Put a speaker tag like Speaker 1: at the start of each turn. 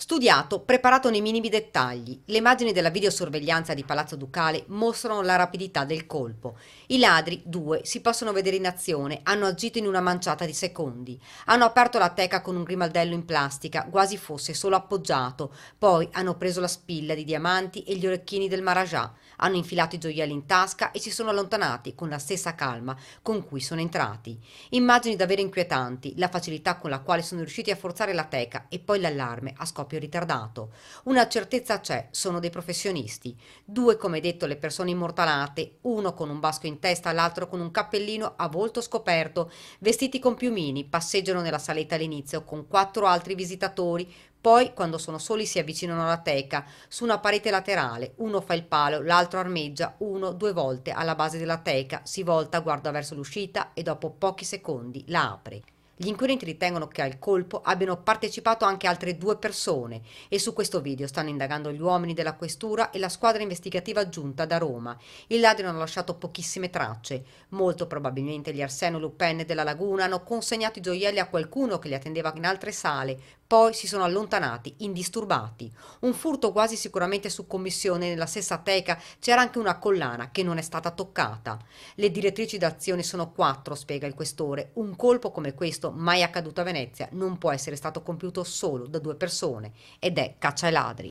Speaker 1: Studiato, preparato nei minimi dettagli, le immagini della videosorveglianza di Palazzo Ducale mostrano la rapidità del colpo. I ladri, due, si possono vedere in azione, hanno agito in una manciata di secondi. Hanno aperto la teca con un grimaldello in plastica, quasi fosse solo appoggiato, poi hanno preso la spilla di diamanti e gli orecchini del Maharajà, hanno infilato i gioielli in tasca e si sono allontanati con la stessa calma con cui sono entrati. Immagini davvero inquietanti, la facilità con la quale sono riusciti a forzare la teca e poi l'allarme a scoppio ritardato. Una certezza c'è, sono dei professionisti. Due, come detto, le persone immortalate, uno con un basco in testa, l'altro con un cappellino a volto scoperto, vestiti con piumini, passeggiano nella saletta all'inizio con quattro altri visitatori. Poi, quando sono soli, si avvicinano alla teca, su una parete laterale. Uno fa il palo, l'altro armeggia, uno due volte alla base della teca, si volta, guarda verso l'uscita e dopo pochi secondi la apre. Gli inquirenti ritengono che al colpo abbiano partecipato anche altre due persone e su questo video stanno indagando gli uomini della questura e la squadra investigativa giunta da Roma. I ladri hanno lasciato pochissime tracce. Molto probabilmente gli Arsène Lupin della Laguna hanno consegnato i gioielli a qualcuno che li attendeva in altre sale, poi si sono allontanati indisturbati. Un furto quasi sicuramente su commissione. Nella stessa teca c'era anche una collana che non è stata toccata. Le direttrici d'azione sono quattro, spiega il questore. Un colpo come questo, mai accaduto a Venezia, non può essere stato compiuto solo da due persone ed è caccia ai ladri.